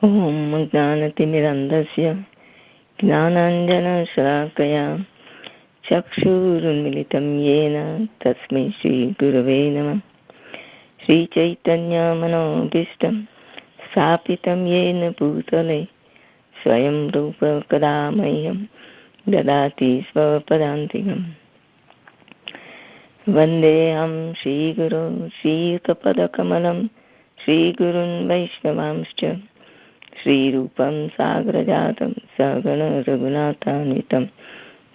ॐ ज्ञानतिमिरन्धस्य ज्ञानाञ्जनशलाकया चक्षुरुन्मिलितं येन तस्मै श्रीगुरवे नमः। श्रीचैतन्यमनोभीष्टं स्थापितं येन भूतले स्वयं रूप कदा मह्यं ददाति स्वपदान्तिकम्। वन्देऽहं श्रीगुरो श्रीयुतपदकमलं श्रीगुरुन् वैष्णवांश्च श्रीरूपं सागरजातं सगण रघुनाथान्वितं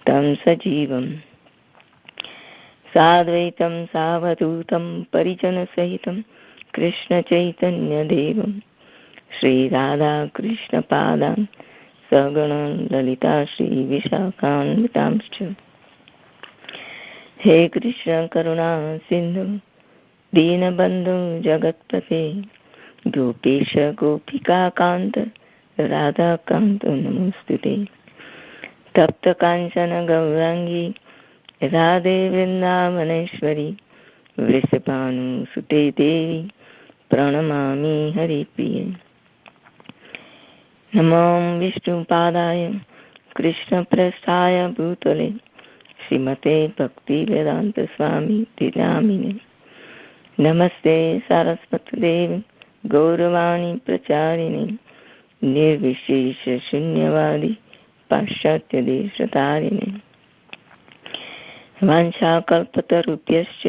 तं सजीवं साद्वैतं सावधूतं परिजनसहितं कृष्णचैतन्यदेवं श्रीराधाकृष्णपादान् सगण ललिता श्रीविशाखान्वितांश्च। हे कृष्ण करुणा सिन्धु दीनबन्धु जगत्पते गोपेश गोपिकान्त राधाकान्त नमोस्तुते। तप्त कांचन गौरांगी राधे वृंदावनेश्वरी वृषभानुसुते देवी प्रणमामि हरिप्रिये। नमो विष्णुपादाय कृष्णप्रस्थाय भूतले श्रीमते भक्तिवेदांत स्वामी नामिने। नमस्ते सरस्वती देवी गौरवाणी प्रचारिणे निर्विशेष शून्यवादी पाश्चात्य देशतारिणे। वाञ्छाकल्पतरुभ्यश्च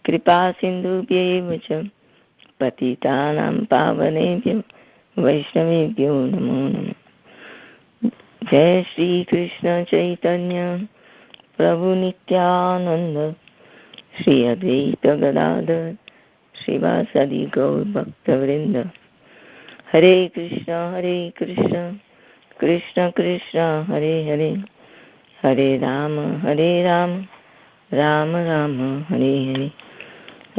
कृपा सिन्धुभ्यैव च पतितानां पावनेभ्यो वैष्णवेभ्यो नमो नमः। जय श्री कृष्ण चैतन्य प्रभु नित्यानंद श्री अद्वैत गदाधर श्रीवासदि गौर भक्तवृंद। हरे कृष्ण कृष्ण कृष्ण हरे हरे हरे राम राम राम हरे हरे।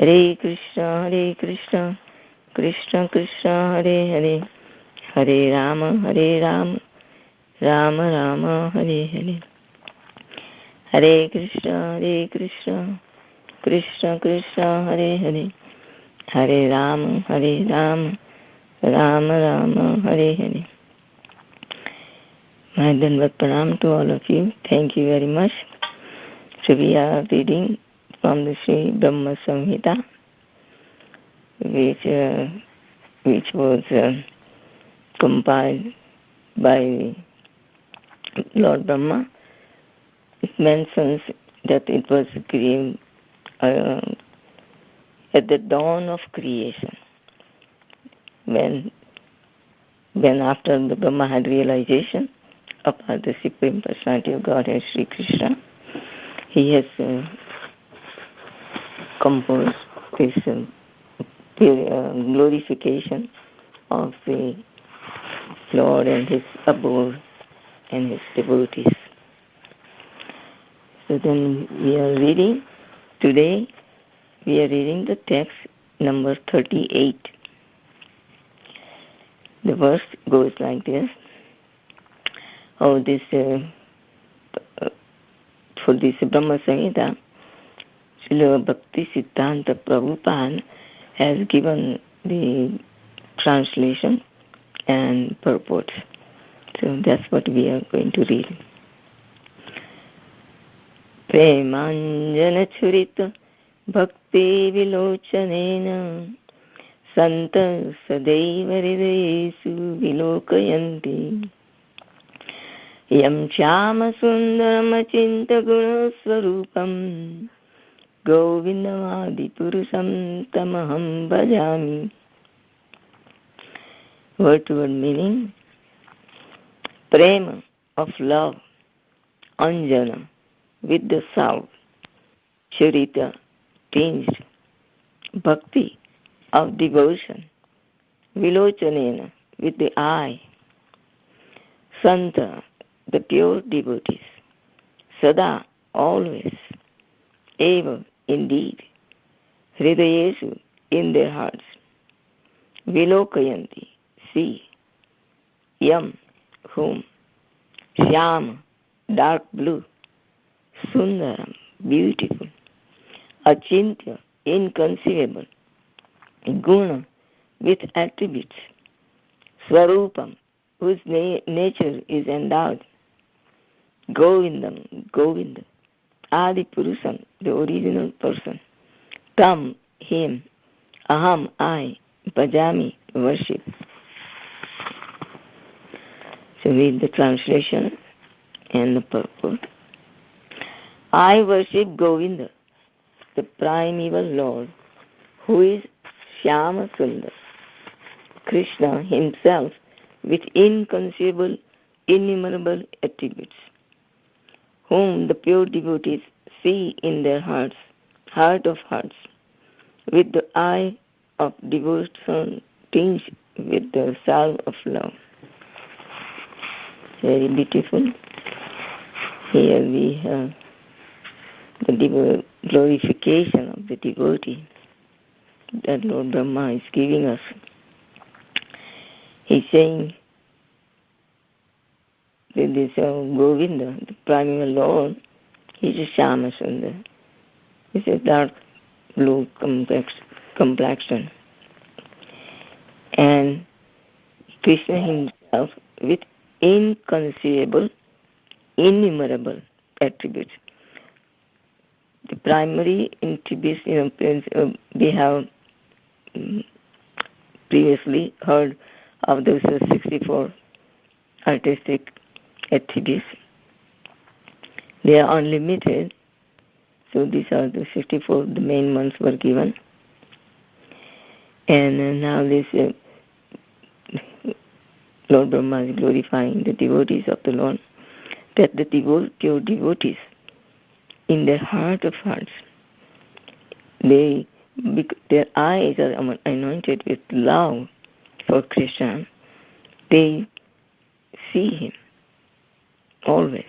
हरे कृष्ण कृष्ण कृष्ण हरे हरे हरे राम राम राम हरे हरे। हरे Krishna Krishna Krishna Hare Hare Hare Ram Ram Ram Hare Hare. My Dandavat Pranam to all of you. Thank you very much. So we are reading from the Sri Brahma Samhita, which was compiled by Lord Brahma. It mentions that it was created at the dawn of creation, when after the Brahma had realization about the Supreme Personality of Godhead, Sri Krishna, he has composed this glorification of the Lord and his abode and his devotees. So then today we are reading the text number 38. The verse goes like this. For this Brahma Samhita, Srila Bhakti Siddhanta Prabhupada has given the translation and purport. So that's what we are going to read. Premanjana Churita Bhakti Vilochanena Santa Sadaiva Hridayesu Vilokayanti Yam Chama Sundaram Achinta Guna Swarupam Govindamadi Purusam Tamaham Bhajami. Word to word meaning: Prema of love, Anjana with the sound, Charita tinged, Bhakti of devotion, Vilochanena with the eye, Santa the pure devotees, Sada always, Eva indeed, Hridayesu in their hearts, Vilokayanti see, Yam whom, Shyama dark blue, Sundaram beautiful, Achintya inconceivable, Guna with attributes, Swarupam, whose nature is endowed. Govindam, Govinda. Adi Purusam, the original person. Tam, him. Aham, I. Bhajami, worship. So read the translation and the purport. I worship Govinda, the primeval Lord, who is Shyama Sundar, Krishna himself with inconceivable, innumerable attributes, whom the pure devotees see in their hearts, heart of hearts, with the eye of devotion tinged with the salve of love. Very beautiful. Here we have the glorification of the devotee that Lord Brahma is giving us. He's saying that this Govinda, the primeval Lord, he's a Shyama Sundar. He's a dark blue complexion. And Krishna himself with inconceivable, innumerable attributes. The primary attributes, we have previously heard of those 64 artistic attributes. They are unlimited, so these are the 64, the main ones were given. And now this Lord Brahma is glorifying the devotees of the Lord, that the pure devotees, in their heart of hearts, their eyes are anointed with love for Krishna. They see him always.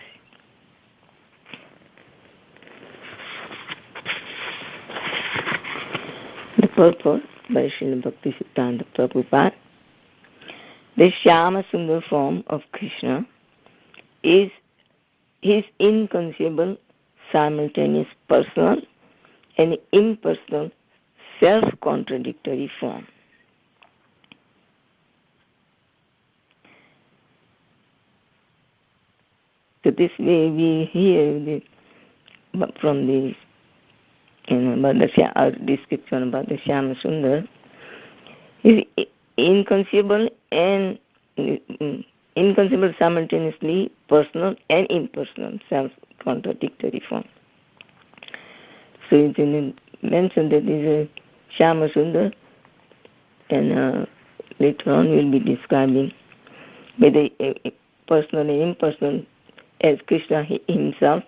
The purport by Srila Bhaktisiddhanta Prabhupada. The Shyama Sundar form of Krishna is his inconceivable, simultaneous personal and impersonal, self-contradictory form. So this way we hear from the about the description about the Shyama Sundar is inconceivable and inconceivable simultaneously, personal and impersonal, self-contradictory form. So it's mentioned that is a Shyama Sundar, and later on we'll be describing whether personal and impersonal as Krishna himself,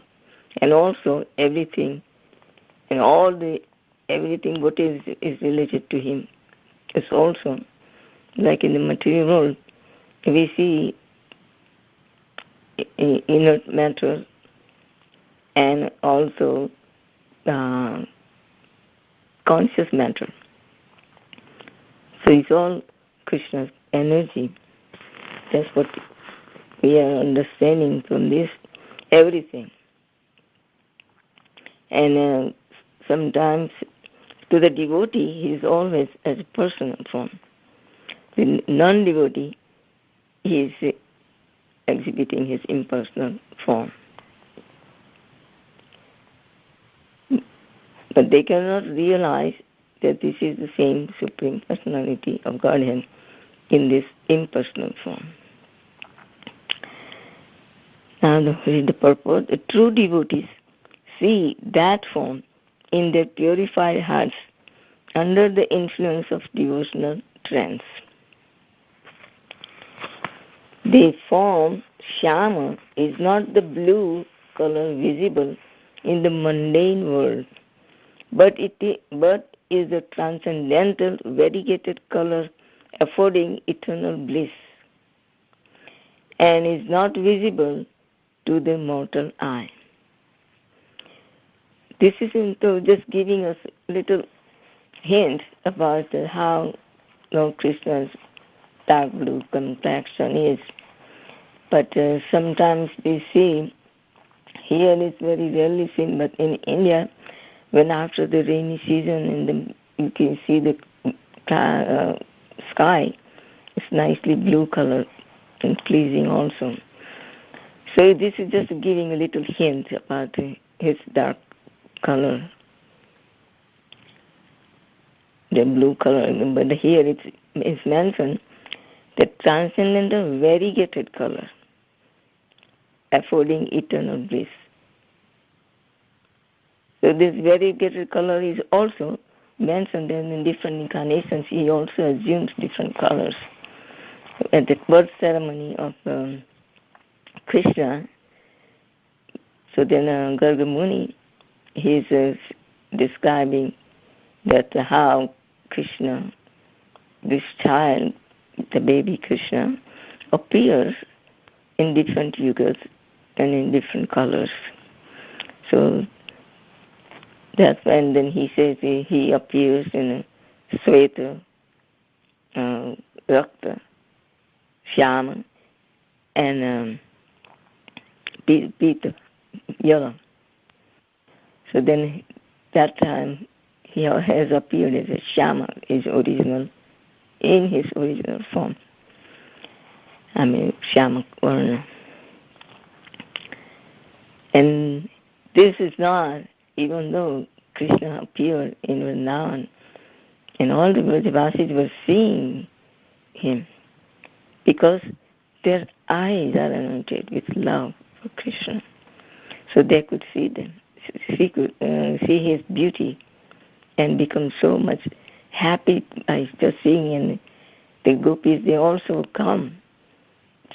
and also everything and everything what is related to him. It's also like in the material world, we see inert matter and also conscious matter. So it's all Krishna's energy. That's what we are understanding from this, everything. And sometimes to the devotee, he is always as a personal form. The non-devotee, he is exhibiting his impersonal form. But they cannot realize that this is the same Supreme Personality of Godhead in this impersonal form. Now the purport. The true devotees see that form in their purified hearts under the influence of devotional trance. The form Shyama is not the blue color visible in the mundane world, but is the transcendental variegated color affording eternal bliss, and is not visible to the mortal eye. This is just giving us little hints about how Krishna's dark blue complexion is. But sometimes we see, here it's very rarely seen, but in India, when after the rainy season and you can see the sky It's nicely blue color and pleasing also. So this is just giving a little hint about his dark color, the blue color. But here it's mentioned the transcendental variegated color, affording eternal bliss. So this variegated color is also mentioned in different incarnations. He also assumes different colors. At the birth ceremony of Krishna, so then Garga Muni, he is describing that how Krishna, this child, the baby Krishna, appears in different yugas and in different colors. So that's when then he says he appears in Sweta, Rakta, Shyama, and Pita, yellow. So then that time he has appeared as a Shyama, in his original form. Shyama Varna. And this is not, even though Krishna appeared in Vrindavan, and all the Vrajavasis were seeing him, because their eyes are anointed with love for Krishna. So they could see see his beauty and become so much happy by just seeing him. The gopis, they also come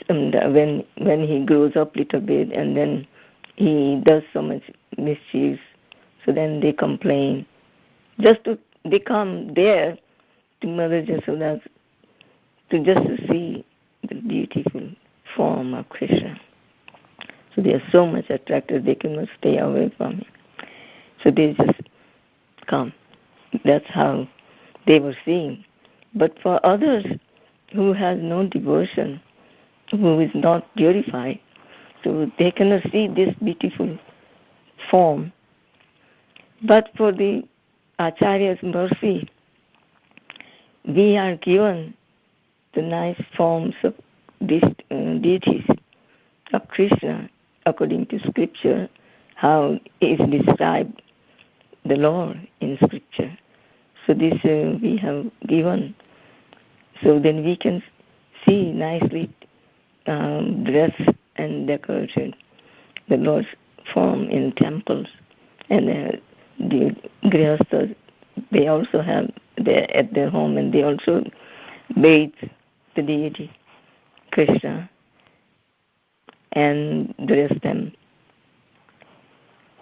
when he grows up a little bit and then he does so much mischief. So then they complain. They come there to Mother Jasoda to see the beautiful form of Krishna. So they are so much attracted, they cannot stay away from him. So they just come. That's how they were seeing. But for others who has no devotion, who is not purified, so they cannot see this beautiful form. But for the Acharya's mercy, we are given the nice forms of these deities of Krishna according to Scripture, how is described the Lord in Scripture. So this we have given. So then we can see nicely dressed and decorated the Lord's form in temples. And the Grihasthas, they also have at their home, and they also bathe the deity, Krishna, and dress them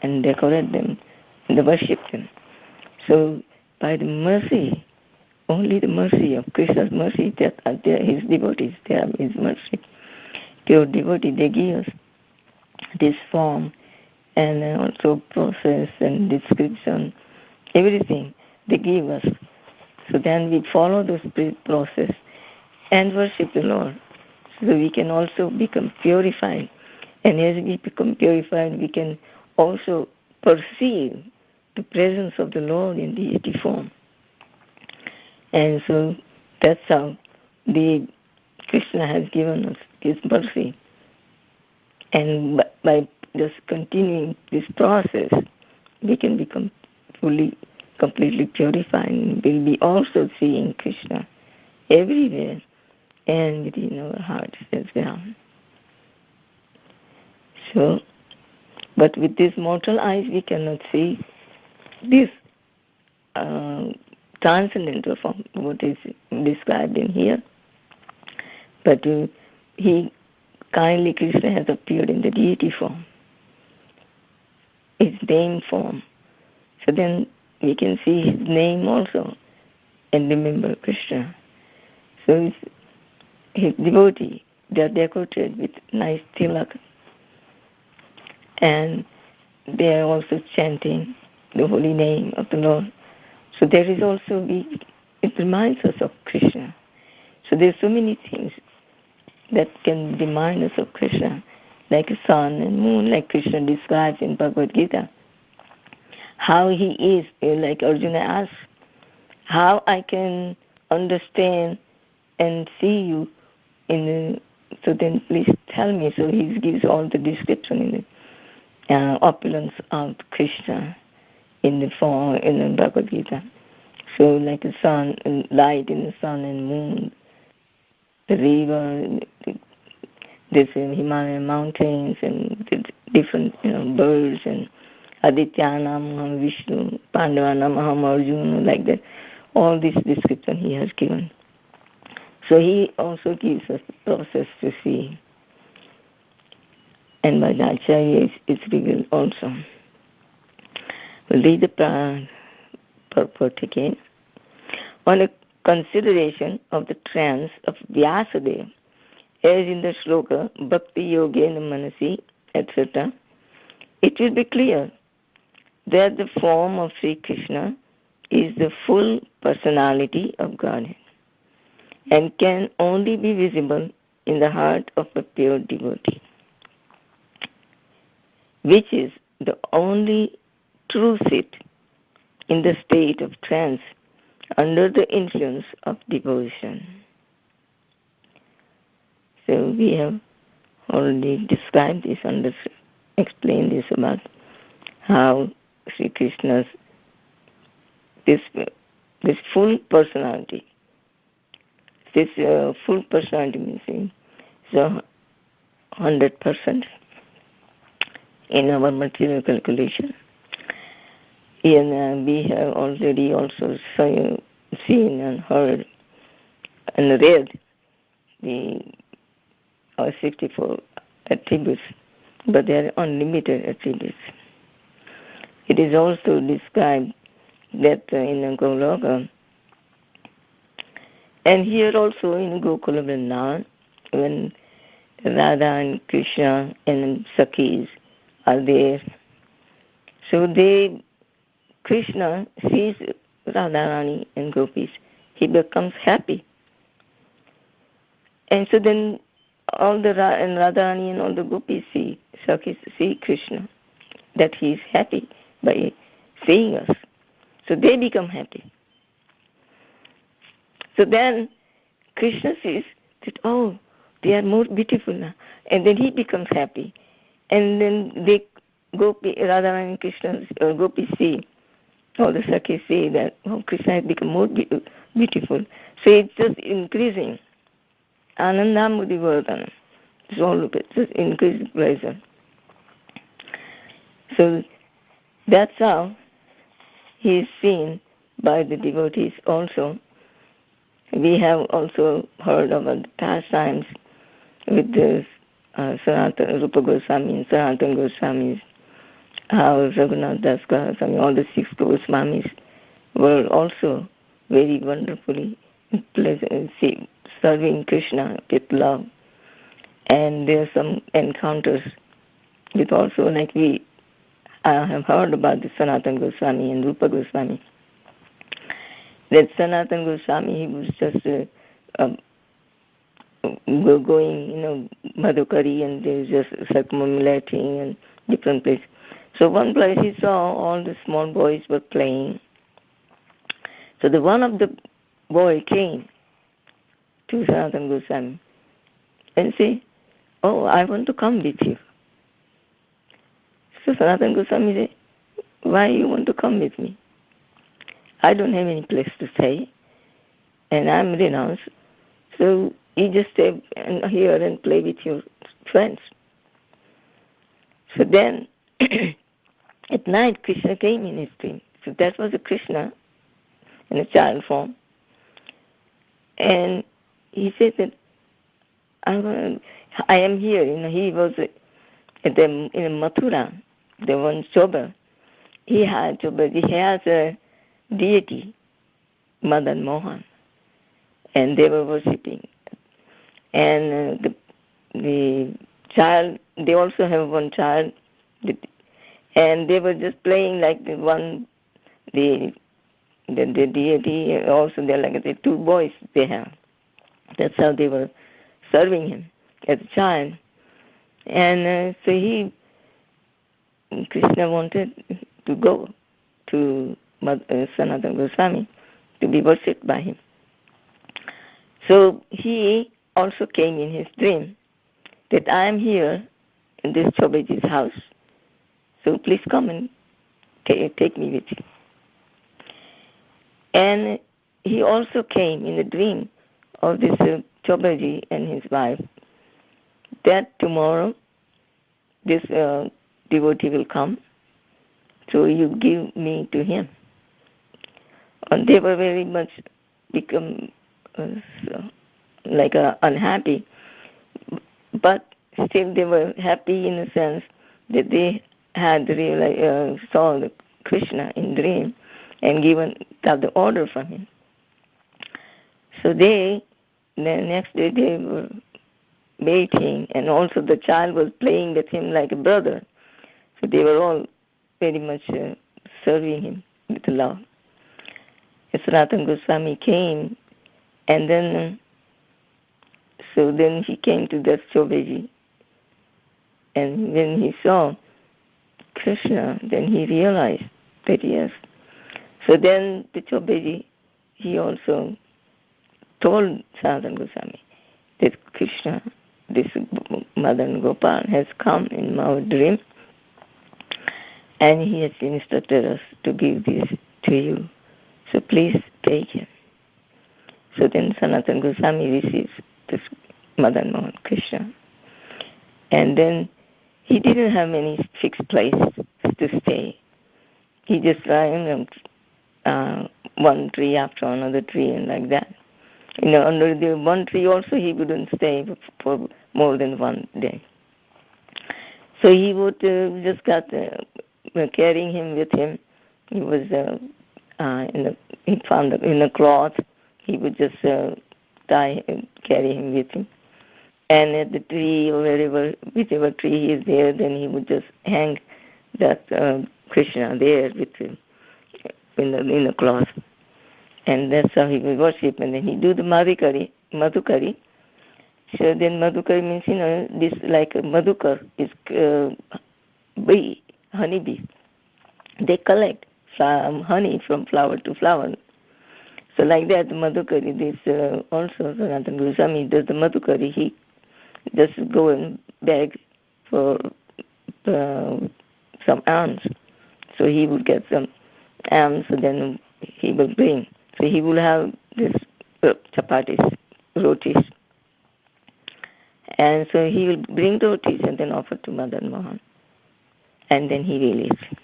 and decorate them and worship them. So by the mercy, only the mercy of Krishna's mercy, that are there, his devotees, they have his mercy. Pure devotee, they give us this form and also process and description, everything they give us. So then we follow this process and worship the Lord. So we can also become purified. And as we become purified, we can also perceive the presence of the Lord in deity form. And so that's how Krishna has given us his mercy. And by just continuing this process, we can become completely purified, and we'll be also seeing Krishna everywhere and within our hearts as well. So, but with these mortal eyes, we cannot see this transcendental form, what is described in here. But Krishna has appeared in the deity form, his name form. So then we can see his name also and remember Krishna. So his devotee, they are decorated with nice tilak, and they are also chanting the holy name of the Lord. So there is also, it reminds us of Krishna. So there's so many things that can remind us of Krishna, like sun and moon, like Krishna describes in Bhagavad Gita. How he is, like Arjuna asks, how I can understand and see you in the, so then please tell me. So he gives all the description in the opulence of Krishna in the form in the Bhagavad Gita. So like the sun, light in the sun and moon, the river, this Himalayan mountains and the different birds and Adityanam Vishnu, Pandavanam Arjuna, like that. All this description he has given. So he also gives us the process to see. And by the Acharya it's revealed also. We'll read the purport again. On a consideration of the trance of Vyasadeva, as in the shloka Bhakti Yogena Manasi, etc., it will be clear that the form of Sri Krishna is the full personality of Godhead and can only be visible in the heart of a pure devotee, which is the only true seat in the state of trance under the influence of devotion. So we have already described this, explained this about how Sri Krishna's this full personality, full personality means so 100% in our material calculation. And we have already also seen and heard and read the 64 attributes, but they are unlimited attributes. It is also described that in Goloka, and here also in Gokula Vrindavan, when Radha and Krishna and Sakhis are there, so Krishna sees Radharani and Gopis, he becomes happy. And so then all the Radharani and all the Gopis Sakhis see Krishna, that he is happy by seeing us. So they become happy. So then Krishna says that, oh, they are more beautiful now. And then he becomes happy. And then Radharani and Krishna, Gopis see, all the Sakhis say that, oh, Krishna has become more beautiful. So it's just increasing. Anandamudi Vardhana. It's all of it, just increasing pleasure. So that's how he is seen by the devotees also. We have also heard about the pastimes with the Sanatana Rupa Goswami and Sanatana Goswamis, how Raghunath Das Goswami, all the 6 Goswamis were also very wonderfully pleasant, serving Krishna with love. And there are some encounters with also, like we have heard about the Sanatana Goswami and Rupa Goswami. That Sanatana Goswami, he was just going, Madhukari, and they were just circumambulating and different places. So one place he saw all the small boys were playing. So the one of the boy came to Sanatana Goswami and said, oh, I want to come with you. So Sanatana Goswami said, why you want to come with me? I don't have any place to stay, and I'm renounced. So you just stay here and play with your friends. So then, at night, Krishna came in his dream. So that was a Krishna in a child form. And he said that, I am here. He was in Mathura, the one Choba. He has a deity, Madan Mohan, and they were worshipping. And the child, they also have one child, and they were just playing like the deity. Also, they're like the 2 boys they have. That's how they were serving him as a child. And so Krishna wanted to go to Sanatana Goswami to be worshipped by him. So he also came in his dream that I am here in this Chobeji's house, so please come and take me with you. And he also came in the dream of this Chobeji and his wife that tomorrow this devotee will come, so you give me to him. And they were very much become unhappy, but still they were happy in the sense that they had really saw Krishna in dream and got the order from him. So the next day they were waiting, and also the child was playing with him like a brother. So they were all very much serving him with love. Sanatana Goswami came, and then he came to that Chobeji, and when he saw Krishna, then he realized that yes. So then the Chobeji, he also told Sanatana Goswami that Krishna, this Madan Gopal, has come in our dream, and he has instructed us to give this to you. So please take him. So then Sanatana Goswami receives this Madan Mohan Krishna. And then he didn't have any fixed place to stay. He just climbed one tree after another tree and like that. Under the one tree also he wouldn't stay for more than one day. So he would just carrying him with him. He was he found in a cloth. He would just carry him with him. And at the tree or whichever tree he is there, then he would just hang that Krishna there with him in the cloth. And that's how he would worship. And then he do the madhukari. So then madhukari means, this like a madhukar is bee, honeybee. They collect honey from flower to flower. So like that, the madhukari, this also Sanatana Goswami does the madhukari. He just go and beg for some alms. So he would get some alms, so then he will bring. So he will have this chapatis, rotis. And so he will bring the rotis and then offer to Madan Mohan. And then he releases.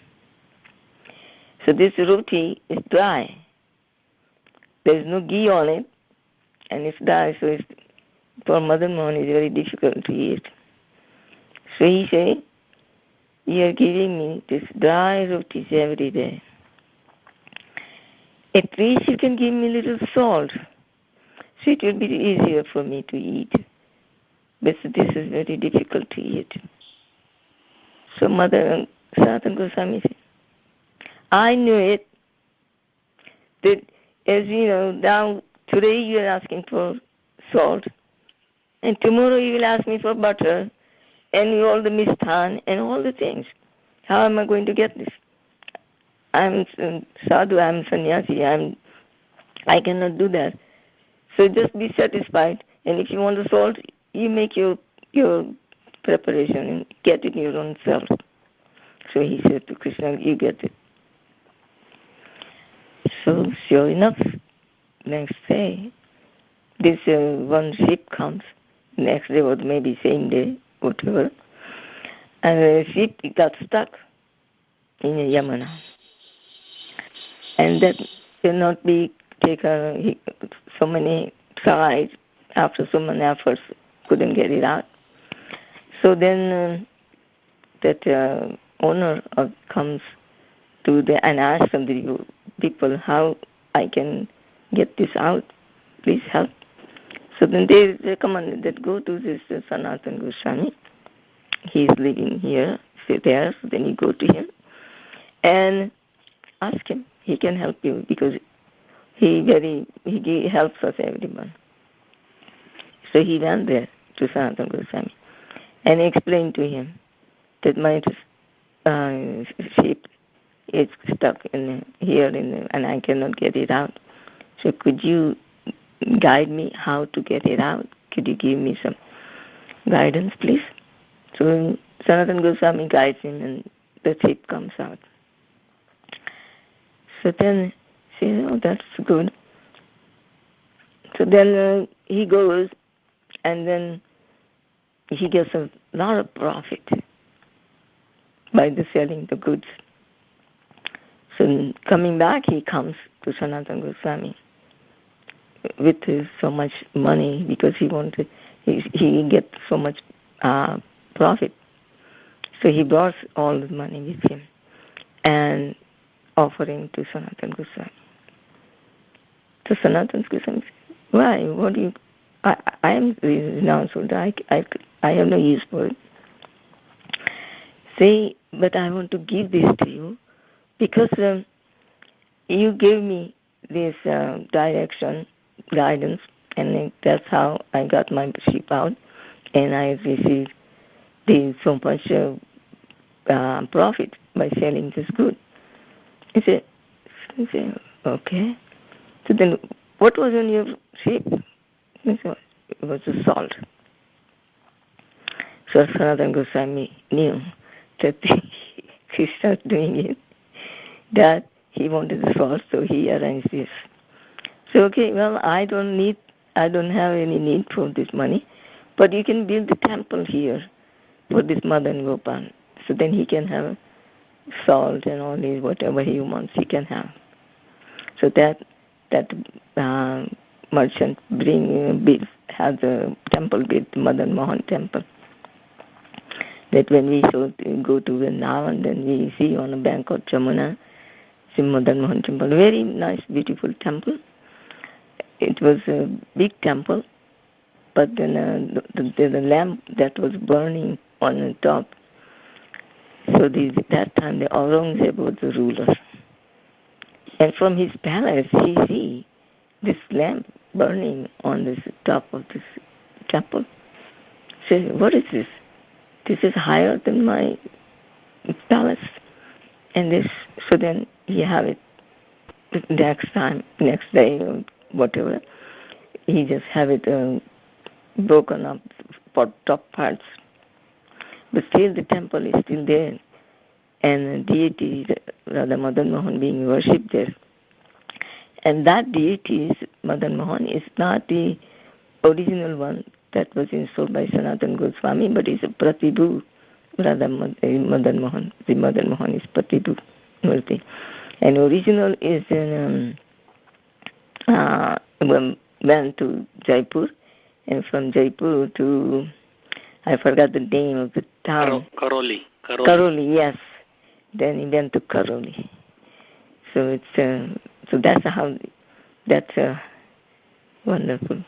So this roti is dry. There is no ghee on it, and it's dry, so for Madan Mohan it's very difficult to eat. So he said, you are giving me this dry rotis every day. At least you can give me a little salt, so it will be easier for me to eat. But this is very difficult to eat. So Mother Sanatana Goswami said, I knew it, that as you know, now today you are asking for salt, and tomorrow you will ask me for butter, and all the misthan, and all the things. How am I going to get this? I'm sadhu, I'm sannyasi, I cannot do that. So just be satisfied, and if you want the salt, you make your preparation and get it your own self. So he said to Krishna, you get it. So sure enough, next day, this one ship comes, next day or maybe same day, whatever, and the ship got stuck in Yamuna. And that cannot be taken, so many tries, after so many efforts, couldn't get it out. So then that owner comes to and asks the people how I can get this out, please help. So then they recommended that go to this Sanatana Goswami. He is living here, there, so then you go to him and ask him. He can help you because he helps us, everyone. So he went there to Sanatana Goswami and explained to him that my ship is stuck here and I cannot get it out. So could you guide me how to get it out? Could you give me some guidance, please? So Sanatana Goswami guides him and the chip comes out. So then he says, oh, that's good. So then he goes and then he gets a lot of profit by the selling the goods. So coming back, he comes to Sanatana Goswami with so much money because he gets so much profit. So he brought all the money with him and offering to Sanatana Goswami. So Sanatana Goswami said, why? What do you? I am renounced. I have no use for it. Say, but I want to give this to you because you gave me this direction, guidance, and that's how I got my sheep out, and I received so much profit by selling this good. He said, okay. So then, what was in your sheep? He said, it was the salt. So Sanatana Goswami knew that Krishna was doing it, that he wanted the salt, so he arranged this. So, okay, well, I don't have any need for this money, but you can build the temple here for this Madan Gopal. So then he can have salt and all these, whatever he wants, he can have. So that merchant has a temple built, Madan Mohan temple. That when we go to Vrindavan, then we see on the bank of Jamuna, Madan Mohan temple, very nice, beautiful temple. It was a big temple, but then the lamp that was burning on the top. So that time the Aurangzeb was the ruler. And from his palace he see this lamp burning on this top of this temple. So what is this? This is higher than my palace. And this, so then he have it next day or whatever. He just have it broken up for top parts. But still the temple is still there. And the deity, Radha Madan Mohan, being worshipped there. And that deity, Madan Mohan, is not the original one that was installed by Sanatana Goswami, but is a Pratibhu Radha Madan Mohan. The Madan Mohan is Pratibhu Murti. And original is in, went to Jaipur, and from Jaipur to, I forgot the name of the town. Karoli, yes. Then he went to Karoli. So it's so that's a wonderful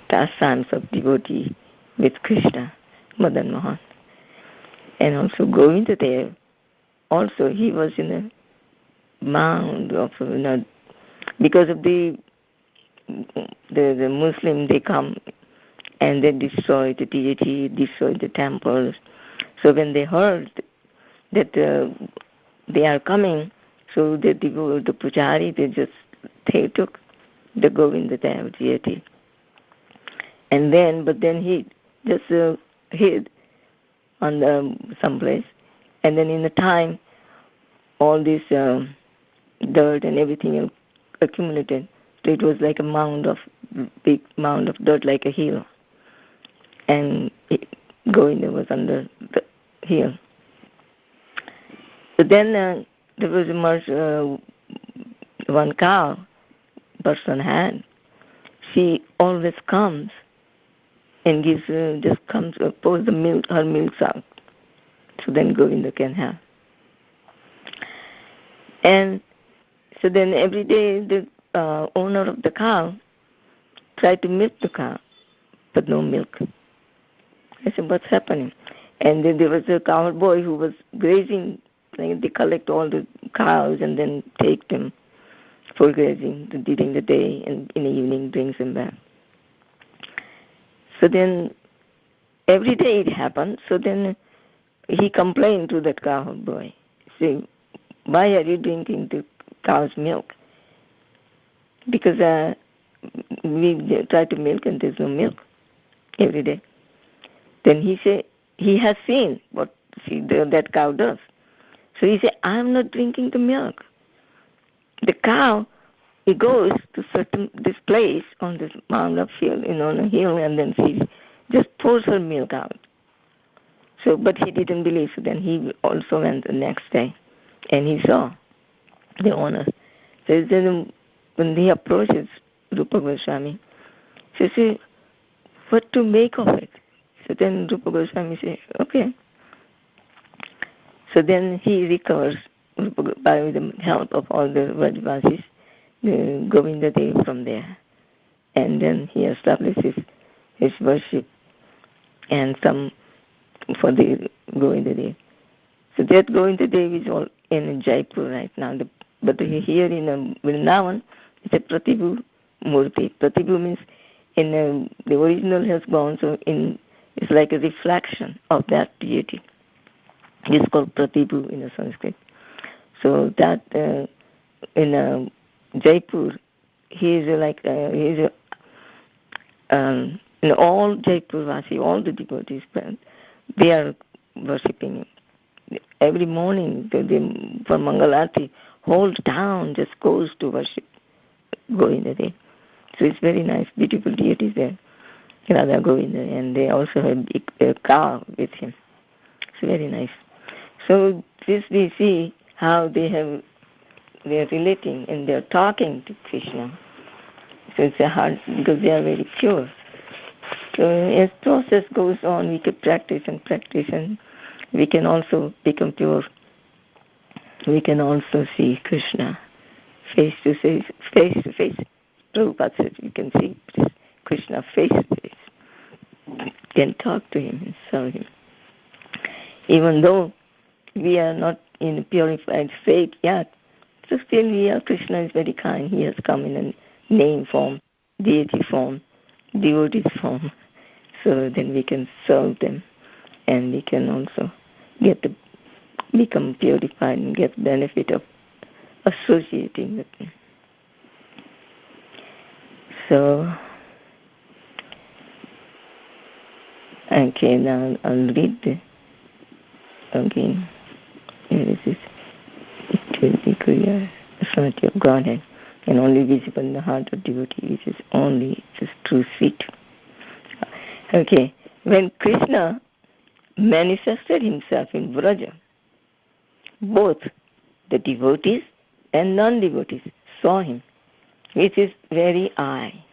pastimes of devotee with Krishna, Madan Mohan. And also Govinda Dev, also he was in a mound of, because of the Muslim, they come and they destroy the deity, destroy the temples. So when they heard that they are coming, so the Pujari, they took the Govinda Dev deity. But then he just hid on someplace. And then in the time, all this dirt and everything accumulated. So it was like a big mound of dirt, like a hill. And Govinda was under the hill. So then there was one cow person had. She always comes and gives, pours her milk out. So then Govinda can have. And so then every day the owner of the cow tried to milk the cow, but no milk. I said, what's happening? And then there was a cowboy who was grazing. Like they collect all the cows and then take them for grazing during the day, and in the evening brings them back. So then every day it happened. So then he complained to that cowboy, say, why are you drinking the cow's milk? Because we try to milk and there's no milk every day. Then he said he has seen what that cow does. So he said, I'm not drinking the milk. The cow, it goes to this place on this mound of hill, on a hill, and then she just pours her milk out. So, but he didn't believe. So then he also went the next day, and he saw the owner. So then when he approaches Rupa Goswami, he says, what to make of it? So then Rupa Goswami says, okay. So then he recovers by the help of all the Vrajvasis, the Govinda Dev from there. And then he establishes his worship and some for the Govinda Dev. So that Govinda Dev is all in Jaipur right now. But here in Vrindavan, it's a Pratibhu Murti. Pratibhu means the original has gone, so it's like a reflection of that deity. It's called Pratibhu in Sanskrit. So that in Jaipur, he is in all Jaipur Vasi, all the devotees, they are worshipping him. Every morning, for Mangalarti, whole town just goes to worship Govinda Dev. So it's very nice, beautiful deities there, Radha Govinda, and they also have a cow with him. It's very nice. So this we see how they are relating and they are talking to Krishna. So it's a hard, because they are very pure. So as process goes on, we can practice and we can also become pure. We can also see Krishna face to face. Prabhupada says you can see Krishna face to face. You can talk to him and serve him. Even though we are not in a purified state yet, so still Krishna is very kind. He has come in a name form, deity form, devotee form. So then we can serve them, and we can also become purified and get benefit of associating with them. So, okay, now I'll read again. Here it is. It will be clear, the authority of Godhead, and only visible in the heart of devotee, which is only just true sweet. Okay, when Krishna manifested himself in Vraja, both the devotees and non-devotees saw him with his very eye,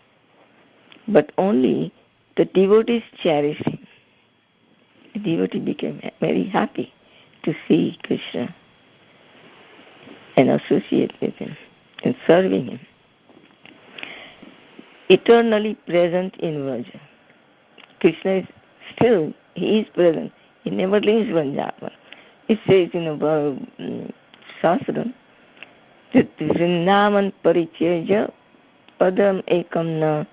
but only the devotees cherished him. The devotee became very happy to see Krishna and associate with him and serving him. Eternally present in Vraja. Krishna is still, he is present. He never leaves Vrindavan. It says in the Shastra that Vrindavan parichyaja padam ekam na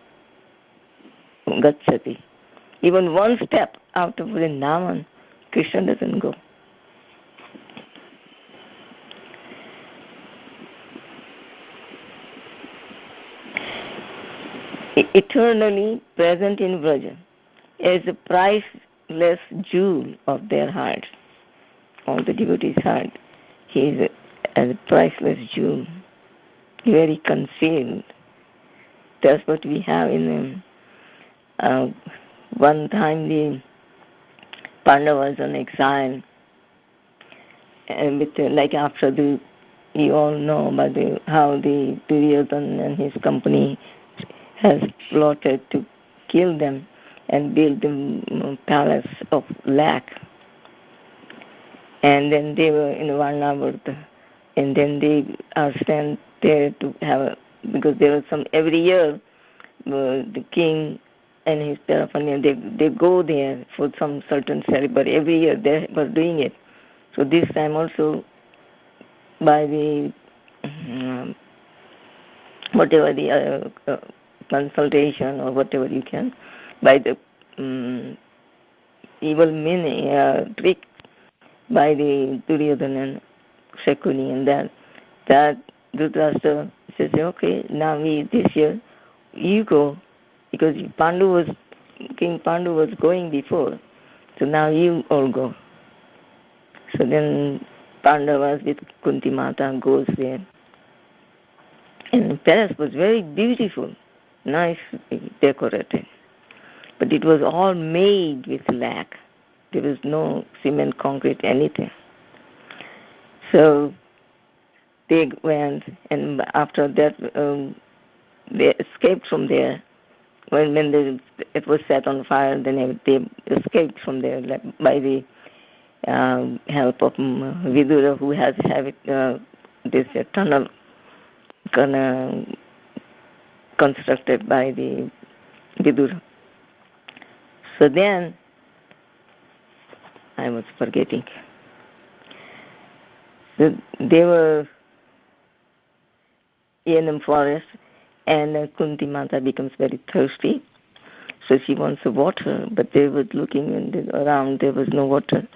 gacchati. Even one step out of Vrindavan, Krishna doesn't go. Eternally present in Vraja as a priceless jewel of their hearts. All the devotees' heart, he is as a priceless jewel, very concealed. That's what we have in one time the Pandavas on exile, and like after you all know about how the Duryodhana and his company has plotted to kill them and build the palace of lac. And then they were in Varnavarta, and then they are sent there to have because there was every year the king and his paraphernalia, they go there for some certain ceremony. Every year they were doing it. So this time also, by the whatever the consultation or whatever you can, by the evil trick by the Duryodhana and Shakuni, and that Dhritarashtra says, okay, now this year you go, because King Pandu was going before, so now you all go. So then Pandavas with Kunti Mata goes there. And the palace was very beautiful, nicely decorated. But it was all made with lac. There was no cement, concrete, anything. So they went, and after that, they escaped from there. When it was set on fire, then they escaped from there by the help of Vidura, who has this tunnel constructed by the Vidura. So then, I was forgetting. So they were in the forest, and Kunti Mata becomes very thirsty. So she wants water, but they were looking around, there was no water.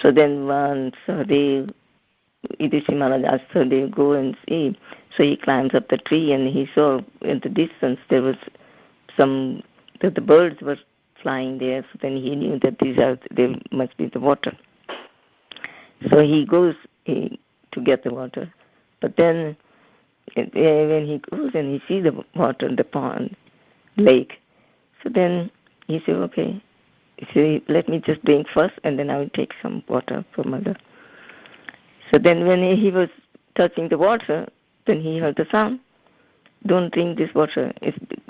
So then once Yudhishthira Maharaj asked her, they go and see. So he climbs up the tree, and he saw in the distance there was that the birds were flying there. So then he knew that there must be the water. So he goes to get the water. But then when he goes and he sees the water, the pond, lake, so then he said, okay, let me just drink first, and then I will take some water for mother. So then when he was touching the water, then he heard the sound. Don't drink this water.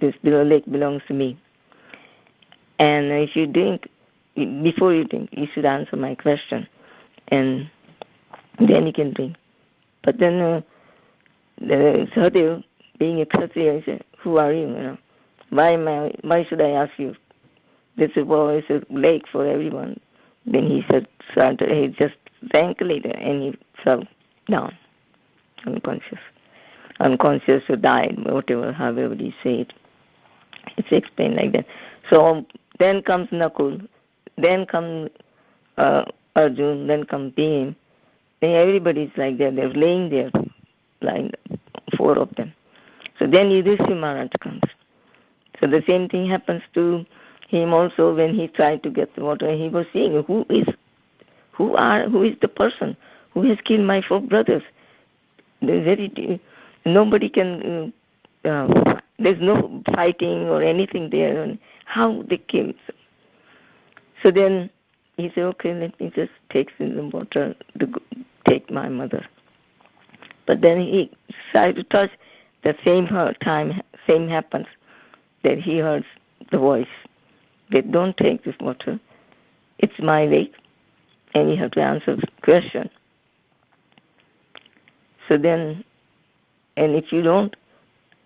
This lake belongs to me. And if you drink, before you drink, you should answer my question, and then you can drink. But then Sahadev, being a Kshatriya, he said, who are you? Why should I ask you? This is a lake for everyone. Then he said, he just drank a little, and he fell down, unconscious or died, whatever, however you say it. It's explained like that. So then comes Nakul, then comes Arjun, then comes Bhim. And everybody's like that. They're laying there, like 4 of them. So then Yudhishthira Maharaj comes. So the same thing happens to him also when he tried to get the water. He was seeing who is the person who has killed my 4 brothers. Nobody can. There's no fighting or anything there. And how they killed. So then he said, okay, let me just take some water to take my mother. But then he tried to touch. The same happens, that he hears the voice. They don't take this water. It's my lake, and you have to answer the question. So then, and if you don't,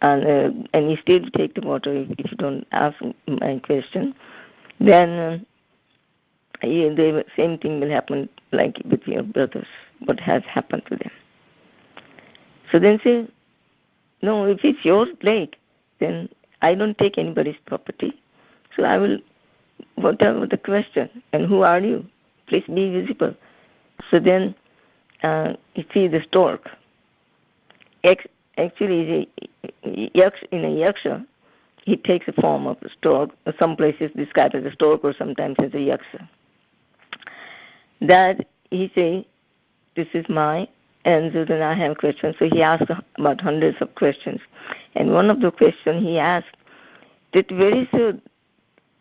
and you still take the water if you don't ask my question, then the same thing will happen like with your brothers, what has happened to them. So then say, no, if it's your lake, then I don't take anybody's property. So I will, whatever the question, and who are you? Please be visible. So then you see the stork. Actually, in a yaksha, he takes the form of a stork. Some places described as a stork, or sometimes as a yaksha. That he say, this is mine, and so then I have questions. So he asked about hundreds of questions. And one of the questions he asked, that where is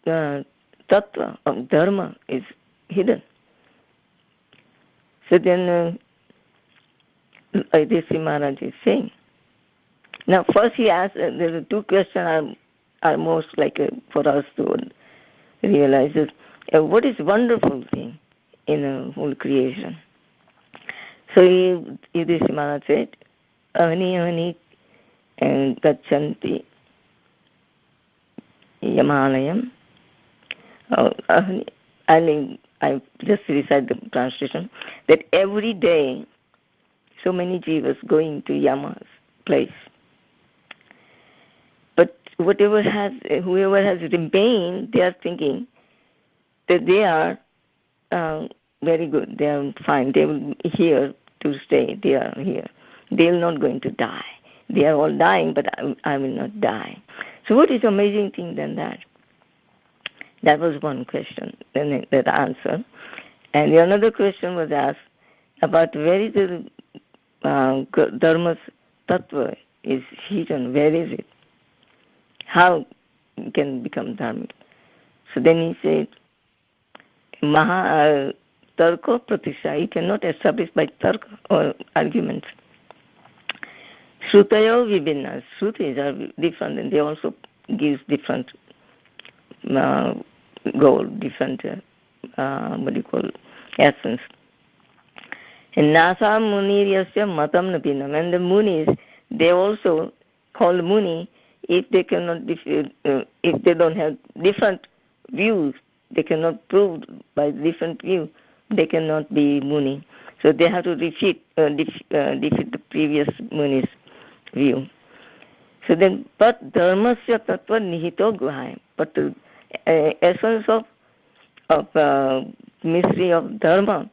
the tattva of dharma is hidden. So then Yudhishthira Maharaj is saying. Now first he asked, there are 2 questions are most like for us to realize is, what is wonderful thing in the whole creation? So Yudhishthira Maharaj said, Ahani and Gachanti Yamalayam. I just recite the translation, that every day so many jivas going to Yama's place. But whoever has remained, they are thinking that they are very good, they are fine, they will be here to stay, they are here. They are not going to die. They are all dying, but I will not die. So what is amazing thing than that? That was one question, then that answer. And the another question was asked about where is the Dharma's tattva is hidden, where is it? How it can become dharmic? So then he said, Tarko pratisha, you cannot establish by tarka or arguments. Shrutayo vibhinna, Shrutis are different and they also give different goal, different, essence. And Nasa Muniriyasya Matam Napinam, and the Munis, they also call Muni if they cannot, if they don't have different views, they cannot prove by different view, they cannot be Muni. So they have to defeat the previous Muni's view. So then, but dharmasya tattva nihito guhayam, but the essence of mystery of dharma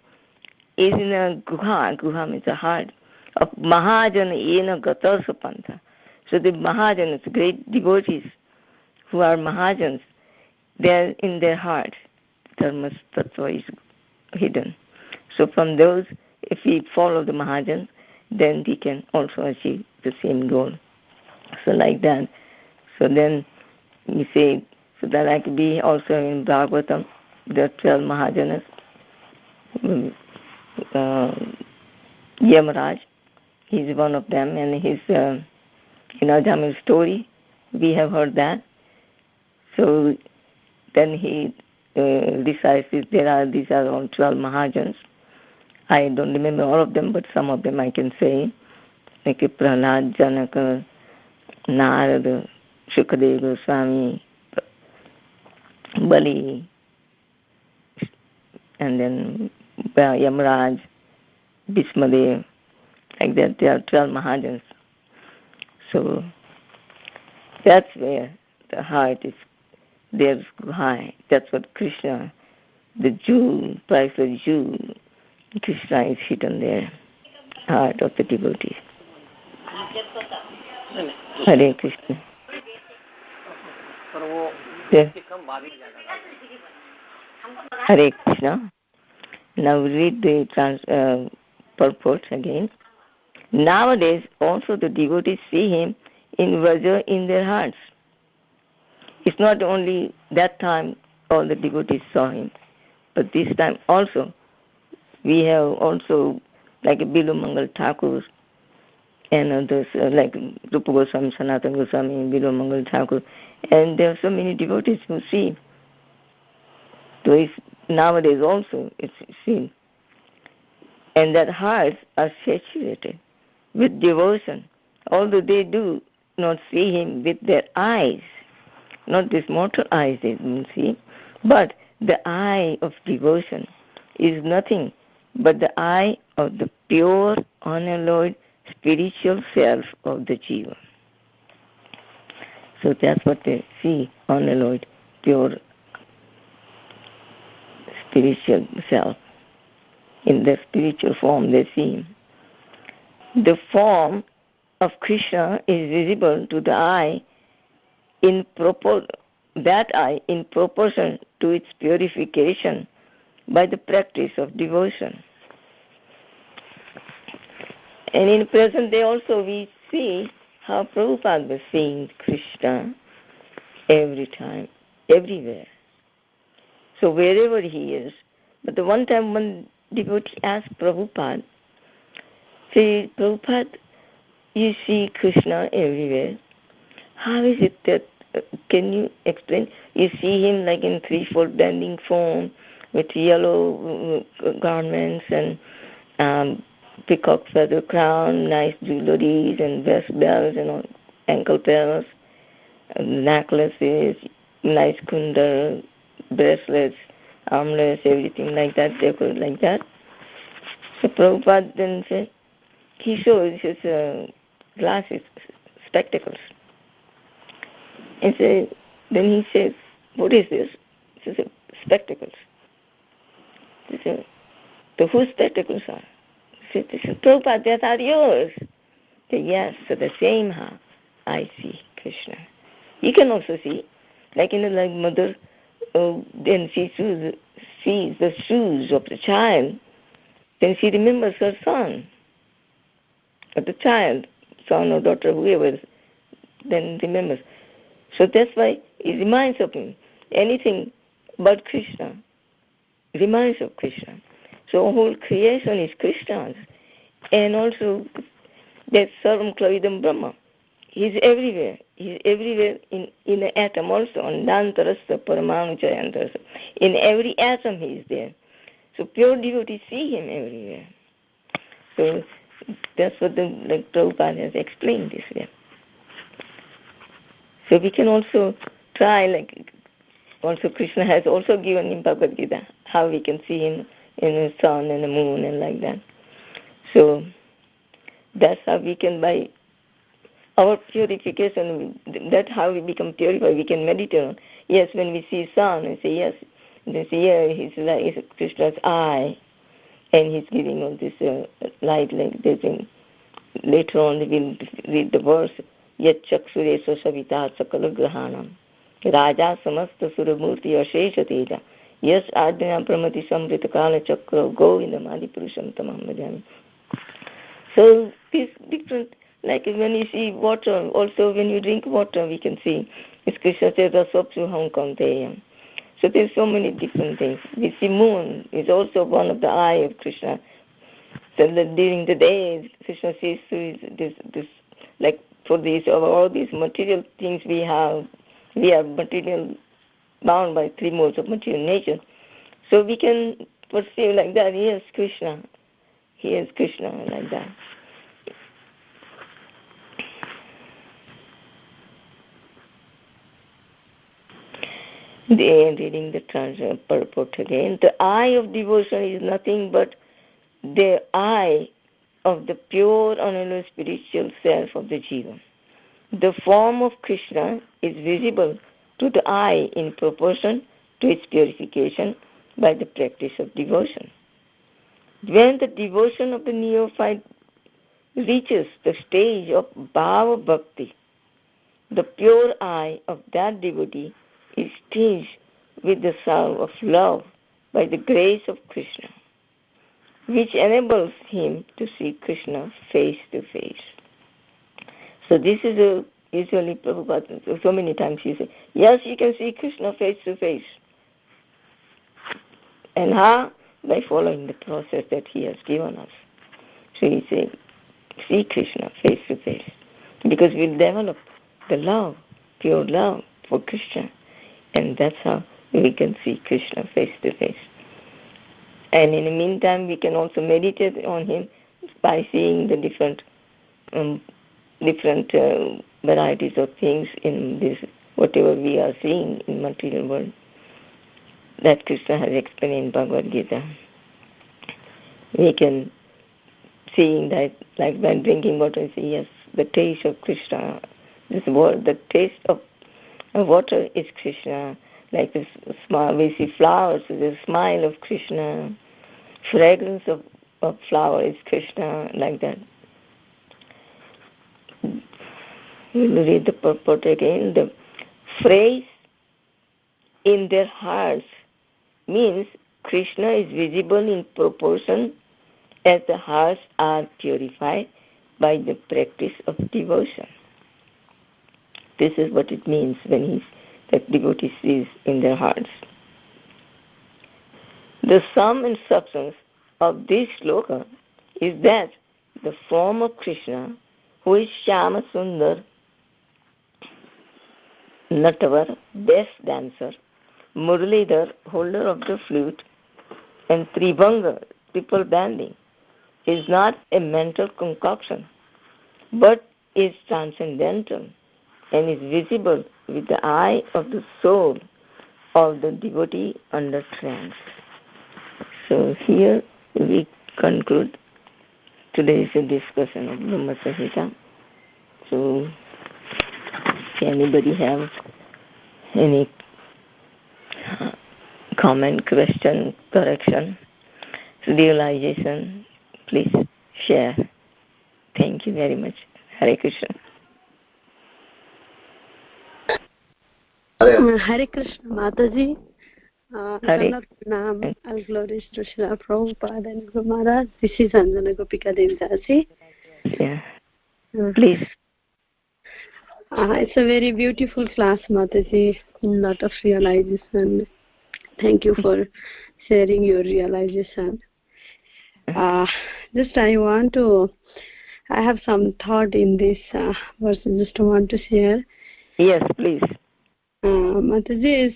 is in a guha means a heart, of Mahajana ena gatarsa pantha. So the Mahajanas, great devotees who are Mahajans, they are in their heart. Dharma tattva is hidden. So from those, if we follow the Mahajans, then we can also achieve the same goal. So like that. So then we say, so that I could be also in Bhagavatam, the 12 Mahajanas, Yamaraj, he's one of them, and he's in our Jamil story, we have heard that. So then he decides these are all 12 Mahajans. I don't remember all of them, but some of them I can say, like Prahlad, Janaka, Narada, Shukadeva Goswami, Bali, and then Yamaraj, Bhismadev, like that. There are 12 Mahajans. So that's where the heart is. There's high. That's what Krishna, the Jew, priceless Jew, Krishna is hidden there, heart of the devotee. Hare Krishna. Yeah. Hare Krishna. Now read the purport again. Nowadays, also the devotees see him in Vraja in their hearts. It's not only that time all the devotees saw him, but this time also we have also like Bilu Mangal Thakur and others like Rupa Goswami, Sanatana Goswami, Bilu Mangal Thakur, and there are so many devotees who see. So it's, nowadays also it's seen. And that hearts are saturated with devotion, although they do not see him with their eyes, not these mortal eyes they don't see, but the eye of devotion is nothing but the eye of the pure, unalloyed, spiritual self of the Jiva. So that's what they see, unalloyed, pure, spiritual self. In the spiritual form they see him. The form of Krishna is visible to the eye in proportion to its purification by the practice of devotion. And in present day also we see how Prabhupada was seeing Krishna every time, everywhere. So wherever he is. But the one time one devotee asked Prabhupada, say, Prabhupada, you see Krishna everywhere. How is it that, can you explain? You see him like in threefold bending form with yellow garments and peacock feather crown, nice jewelries and vest bells and all, ankle bells, necklaces, nice kundar, bracelets, armlets, everything like that, decorated like that. So Prabhupada then said, he shows his glasses, spectacles. And then he says, what is this? He says, spectacles. He said, so whose spectacles are? He said, Prabhupada, that are yours. He said, yes, so the same how I see Krishna. You can also see, like like mother, then she sees the shoes of the child, then she remembers her son, or the child, son or daughter, whoever, then remembers. So that's why it reminds of him. Anything but Krishna reminds of Krishna. So whole creation is Krishna's. And also that Sarvam Klavidam Brahma. He's everywhere. He's everywhere in the atom also. Anantarasa Paramanu Chayantarasa. In every atom he is there. So pure devotees see him everywhere. So that's what the Prabhupada has explained this way. So we can also try, also Krishna has also given in Bhagavad Gita how we can see him in the sun and the moon and like that. So that's how we can, by our purification, that's how we become purified. We can meditate on. Yes, when we see sun, we say yes. They say, yeah, he's like Krishna's eye, and he's giving all this light like this. And later on, we will read the verse, Yat Chaksureso Savita Sakala Grahanam Raja Samasta Suramurti Ashesha Teja Yes Adhyana Pramati Samrita Kala Chakra Govindam Adi Purusham Tamam Bhajami. So these different, like when you see water, also when you drink water, we can see it's Krishna says Rasopsu Hong Kanteyam. So there's so many different things. We see moon is also one of the eye of Krishna. So that during the day, Krishna sees through this like for these all these material things we are material bound by three modes of material nature. So we can perceive like that. Yes, Krishna. He is Krishna like that. Reading the purport again. The eye of devotion is nothing but the eye of the pure, unalloyed spiritual self of the jiva. The form of Krishna is visible to the eye in proportion to its purification by the practice of devotion. When the devotion of the neophyte reaches the stage of bhava bhakti, the pure eye of that devotee is tinged with the salve of love by the grace of Krishna, which enables him to see Krishna face to face. So this is usually Prabhupada, so many times he says, yes, you can see Krishna face to face. And how? By following the process that he has given us. So he says, see Krishna face to face. Because we develop the love, pure love for Krishna. And that's how we can see Krishna face to face. And in the meantime, we can also meditate on him by seeing the different varieties of things in this, whatever we are seeing in material world, that Krishna has explained in Bhagavad Gita. We can see that, like when drinking water, say, yes, the taste of Krishna, this word, the taste of water is Krishna. Like this smile, we see flowers, the smile of Krishna, fragrance of flower is Krishna, like that. We will read the purport again. The phrase in their hearts means Krishna is visible in proportion as the hearts are purified by the practice of devotion. This is what it means when that devotee sees in their hearts. The sum and substance of this sloka is that the form of Krishna, who is Shyama Sundar, Natavar, best dancer, Muralidhar, holder of the flute, and Tribhanga, triple banding, is not a mental concoction, but is transcendental and is visible with the eye of the soul of the devotee under trance. So here we conclude today's discussion of Brahma Samhita. So if anybody have any comment, question, correction, realization, please share. Thank you very much. Hare Krishna. Hare Krishna Mataji. Pranam, all glories to Srila Prabhupada and Guru Maharaj. This is Anjana Gopika Devdasi. Yeah. Please. It's a very beautiful class, Mataji. A lot of realization. Thank you for sharing your realization. Just I have some thought in this verse. Just want to share. Yes, please. Mataji is.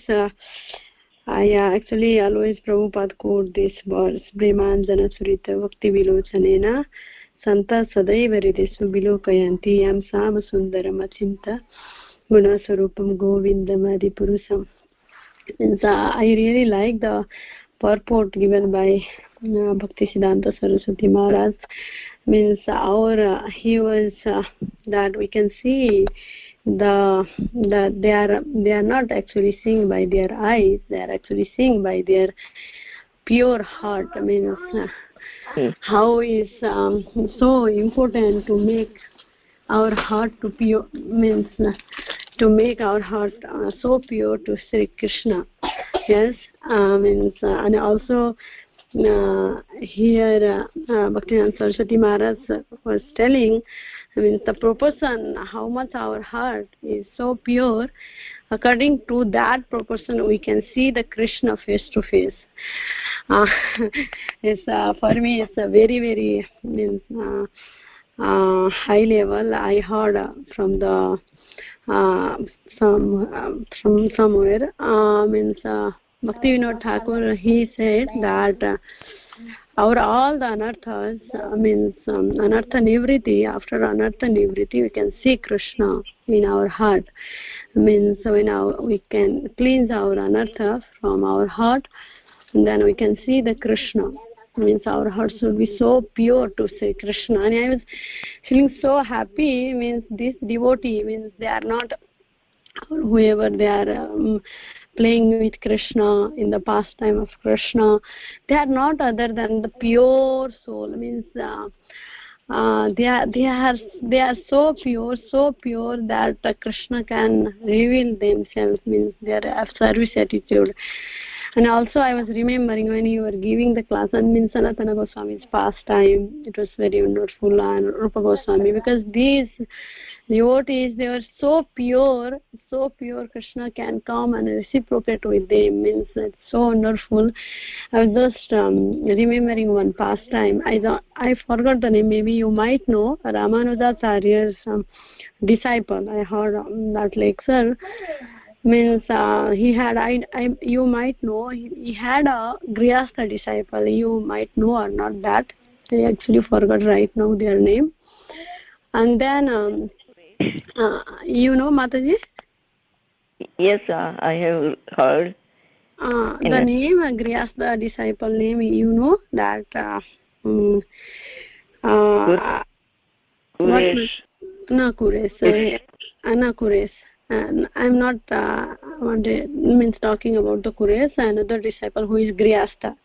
I actually always Prabhupada quote this verse, Brahmanjana Surita Bhakti Vilochanena Santa Sadaiva Ridesu Vilokayanti Yam Sama Sundaram Achinta Guna Sarupam Govindam Adipurusam. I really like the purport given by Bhakti Siddhanta Saraswati Maharaj. Means he was that we can see that they are not actually seeing by their eyes, they are actually seeing by their pure heart. I mean, how is so important to make our heart to pure, means to make our heart so pure to Sri Krishna. Yes, means and also here Bhaktivinoda Saraswati Maharaj was telling, I mean, the proportion, how much our heart is so pure, according to that proportion we can see the Krishna face to face. For me it's a very, very means high level. I heard from the from somewhere means Bhaktivinoda Thakur, he said that all the anarthas, means anartha nivriti, after anartha nivriti we can see Krishna in our heart. Means when we can cleanse our anartha from our heart, and then we can see the Krishna. Means our heart should be so pure to see Krishna. And I was feeling so happy. Means this devotee, means they are not, whoever they are playing with Krishna in the pastime of Krishna, they are not other than the pure soul. Means they are so pure that Krishna can reveal themselves. Means they are service attitude. And also I was remembering when you were giving the class on Sanatana Goswami's pastime, it was very wonderful, and Rupa Goswami, because these devotees, they were so pure, Krishna can come and reciprocate with them. Means it's so wonderful. I was just remembering one pastime. I forgot the name, maybe you might know, Ramanujacharya's disciple. I heard that lecture. Means he had, you might know, he had a Grihastha disciple. You might know or not that. I actually forgot right now their name. And then, you know, Mataji? Yes, I have heard. The name, Grihastha disciple name, you know that. Kuresh. Kuresh. I'm not means talking about the Kuresh, another disciple who is Grihastha.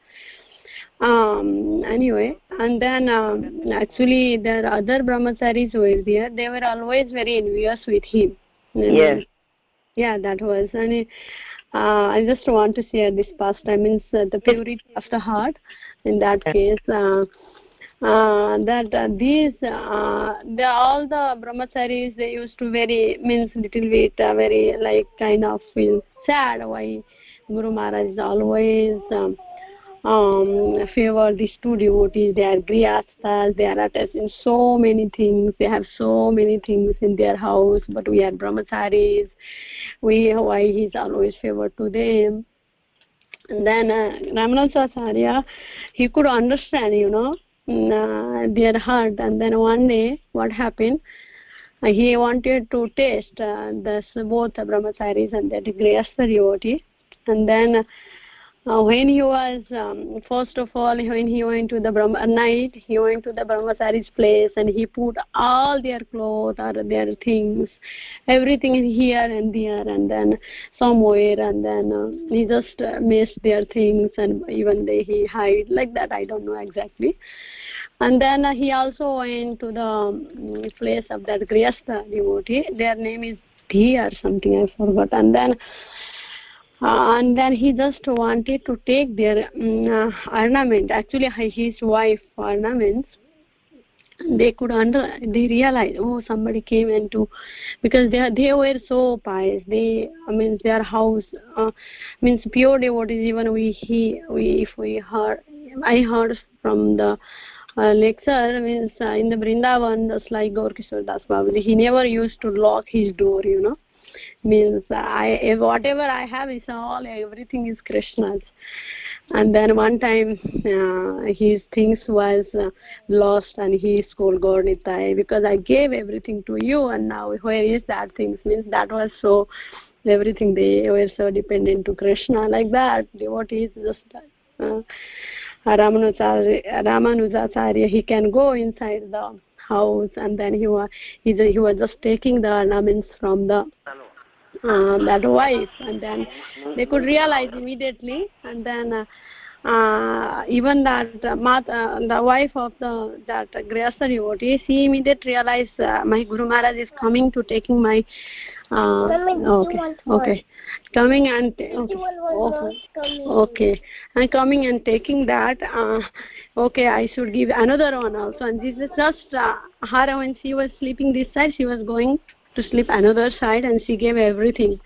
Anyway, and then actually there are other brahmacharis who were there. They were always very envious with him. Yes. Yeah, that was. And I just want to share this pastime. Means the purity of the heart. In that case, these all the brahmacharis, they used to very, means little bit very like kind of feel sad why Guru Maharaj is always favor these two devotees. They are grihasthas, they are attached in so many things, they have so many things in their house, but we are brahmacharis, why he is always favored to them. And then Ramanujacharya, he could understand, their heart. And then one day, what happened? He wanted to taste both the brahmacharis and the grihastha devotee. And then when he was, first of all, when he went to the night, he went to the brahmachari's place and he put all their clothes or their things, everything in here and there, and then somewhere, and then he just messed their things, and even he hide like that, I don't know exactly. And then he also went to the place of that grihastha devotee. Their name is tea or something, I forgot. And then he just wanted to take their ornament. Actually, his wife ornaments. They realized, oh, somebody came into, because they were so pious. Their house means pure devotees. Even I heard from the lecture, means in the Vrindavan, just like Gaur Kishore Das Babaji, he never used to lock his door, means whatever I have is everything is Krishna's. And then one time his things was lost, and he scolded Gaur Nitai, because I gave everything to you, and now where is that things? Means that was so, everything they were so dependent to Krishna, like that. Devotees just Ramanujacharya, he can go inside the house, and then he was just taking the ornaments from the that wife, and then they could realize immediately, and then even that the wife of that Grihastha devotee, she immediately realized my Guru Maharaj is coming to taking my coming and and coming and taking that, I should give another one also. And this is just her, when she was sleeping this side, she was going to sleep another side, and she gave everything.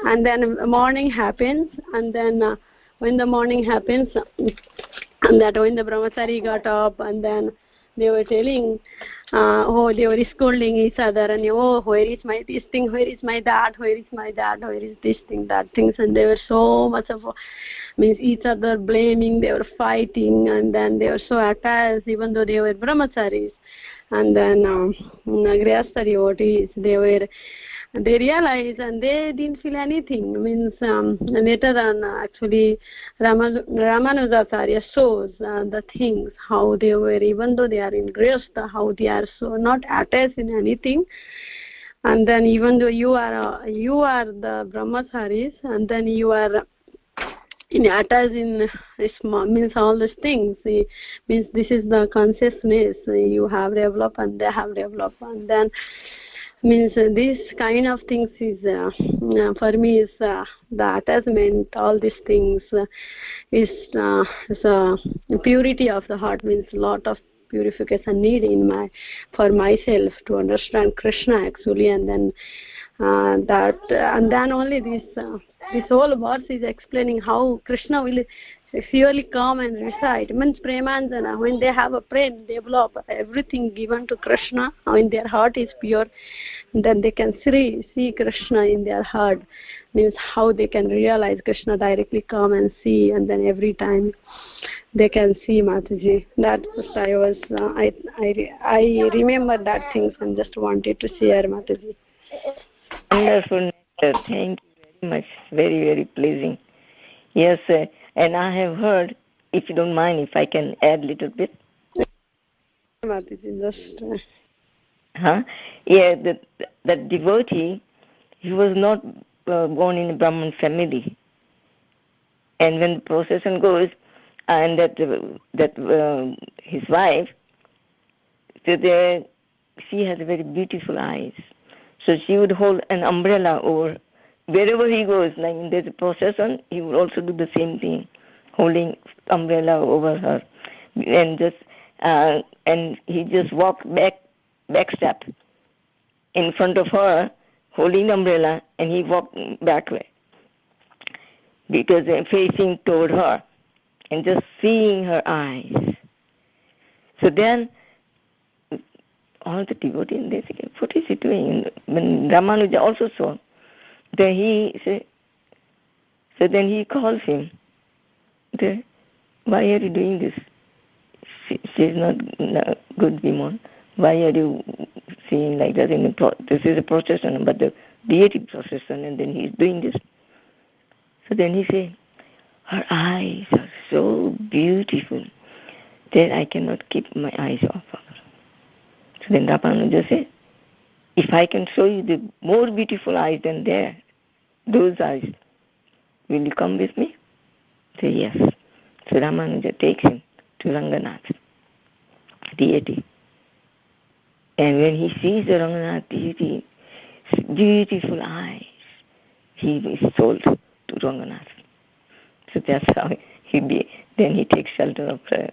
And then morning happens, and then when the morning happens, and that when the brahmachari got up, and then they were telling, they were scolding each other, and where is my this thing, where is my that, where is my that, where is this thing, that things, and they were so much of each other blaming, they were fighting, and then they were so attached, even though they were brahmacharis. And then Grihastha devotees, they realized, and they didn't feel anything. Later on, actually, Ramanujacharya shows the things, how they were, even though they are in Grihastha, how they are so not attached in anything. And then even though you are the brahmacharis, and then you are attached in all these things, means this is the consciousness you have developed and they have developed. And then this kind of things is for me is the attachment, all these things is purity of the heart, means lot of purification need for myself to understand Krishna actually. And then and then only this whole verse is explaining how Krishna will surely come and recite. Means Premanjana, when they have a prayer, develop everything given to Krishna, when their heart is pure, then they can see Krishna in their heart. Means how they can realize Krishna, directly come and see, and then every time they can see Mataji. That was I remember that things and just wanted to share, Mataji. Wonderful. Thank you very much. Very, very pleasing. Yes, and I have heard, if you don't mind, if I can add a little bit. Yeah, that devotee, he was not born in a Brahmin family. And when the procession goes, and that his wife, so there, she has very beautiful eyes. So she would hold an umbrella over wherever he goes. Like there's a procession, he would also do the same thing, holding umbrella over her, and he just walked back step in front of her, holding the umbrella, and he walked backward because facing toward her and just seeing her eyes. So then all the devotees, they say, what is he doing? When Ramanuja also saw, then he said, so then he calls him. Why are you doing this? She is not good woman. Why are you seeing like that? This is a procession, but the deity procession, and then he is doing this. So then he said, her eyes are so beautiful that I cannot keep my eyes off her. So then Ramanuja said, if I can show you the more beautiful eyes than those eyes, will you come with me? Say yes. So Ramanuja takes him to Ranganath deity. And when he sees the Ranganath deity, beautiful eyes, he is sold to Ranganath. So that's how then he takes shelter of her.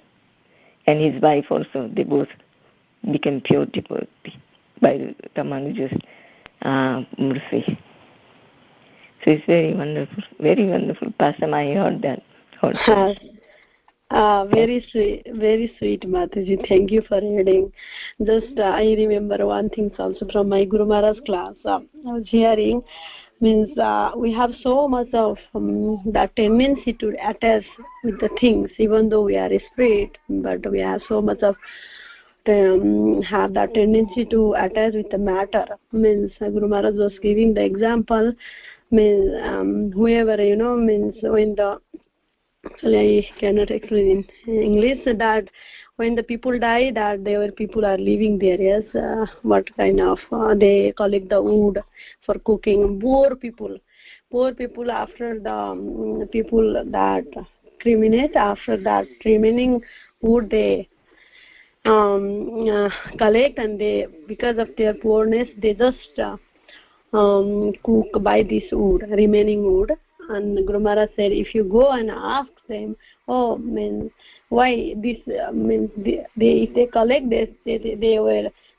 And his wife also, they both become pure devotee by Ramanuja's mercy. So it's very wonderful pastime. I heard that. Very sweet, Mataji. Thank you for adding. Just I remember one thing also from my Guru Maharaj's class. I was hearing, means we have so much of that tendency to attach with the things, even though we are a spirit, but we have so much of have that tendency to attach with the matter. Means Guru Maharaj was giving the example. Means whoever means when the I cannot explain in English that when the people die, that people are living there. Yes, what kind of they collect the wood for cooking. Poor people after the people that cremate, after that remaining wood they collect, and they, because of their poorness, they just cook by this wood, remaining wood. And Guru Maharaj said, if you go and ask them, why this means if they collect this, they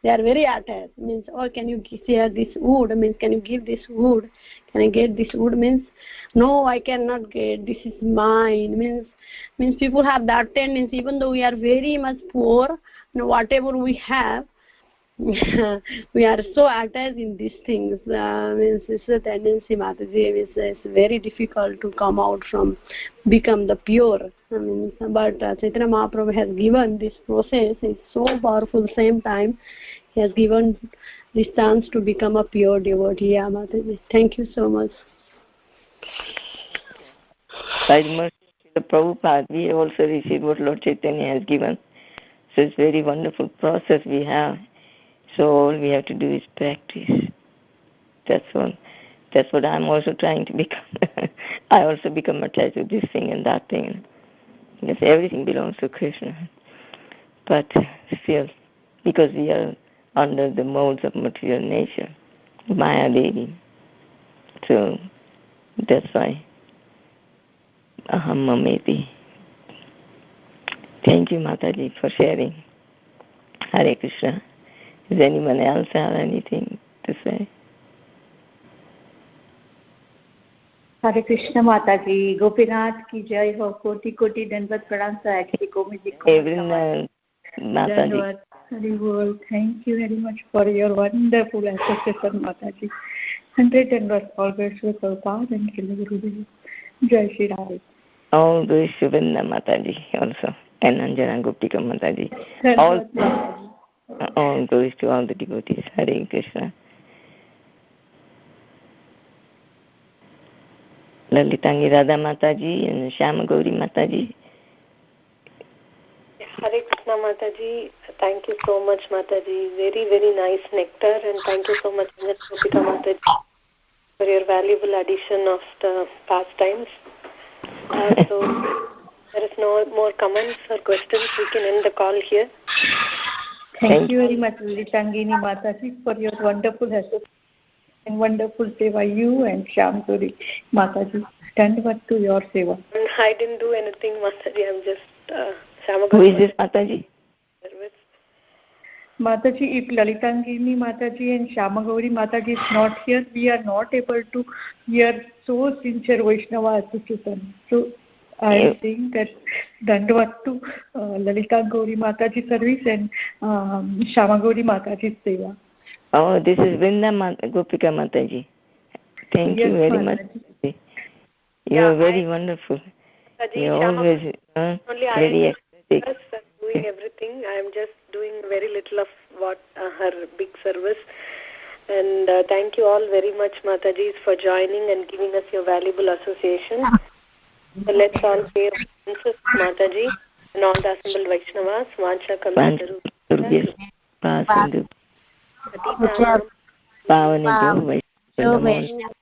are very attached. Means, can you share this wood? Means, can you give this wood? Can I get this wood? Means, no, I cannot get. This is mine. Means people have that tendency, even though we are very much poor, whatever we have, we are so attached in these things. Means it's a tendency, Mataji. It's very difficult to come out from, become the pure. But Chaitanya Mahaprabhu has given this process. It's so powerful. Same time, he has given this chance to become a pure devotee. Yeah, Mataji. Thank you so much. By the mercy of Prabhupada, we also receive what Lord Chaitanya has given. So it's a very wonderful process we have. So all we have to do is practice. That's what I'm also trying to become. I also become attached to this thing and that thing. Because everything belongs to Krishna. But still, because we are under the molds of material nature, Maya Devi. So that's why Aham Mameti. Thank you, Mataji, for sharing. Hare Krishna. Does anyone else have anything to say? Hare Krishna, Mataji. Gopinath ki jai ho. Koti koti dandavat pranam sahayaki komiti. Everyone, Mataji. Thank you very much for your wonderful association, Mataji. 100 dandavat always with Prabhupada and Gurudev. Jai Shri Ram. All those Shubhinda Mataji also. And Anjana Gopika Mataji. All goes to all the devotees. Hare Krishna. Lalitangi Radha Mataji and Shyama Gauri Mataji. Hare Krishna Mataji. Thank you so much, Mataji. Very, very nice nectar, and thank you so much, Gopika Mataji, for your valuable addition of the pastimes. So there is no more comments or questions. We can end the call here. Thank you very much, Lalitangini Mataji, for your wonderful association and wonderful seva. You and Shyam Gauri Mataji. Dandavat to your seva. I didn't do anything, Mataji. I'm just Shyama Gauri. Who is this, Mataji? Mataji, if Lalitangini Mataji and Shyama Gauri Mataji is not here, we are not able to hear so sincere Vaishnava association. So I think that Dandavat to Lalita Gauri Mataji service and Shyama Gauri Mataji seva. Oh, this is Vrinda Gopika Mataji. Thank you very much. You are very wonderful. You are always very ecstatic. Doing everything. I am just doing very little of what her big service. And thank you all very much, Mataji, for joining and giving us your valuable association. So let's all pay respects to Mataji and all the assembled Vaishnavas. Vancha Kalpatarubhyascha Pavanebhyo Vaishnavamo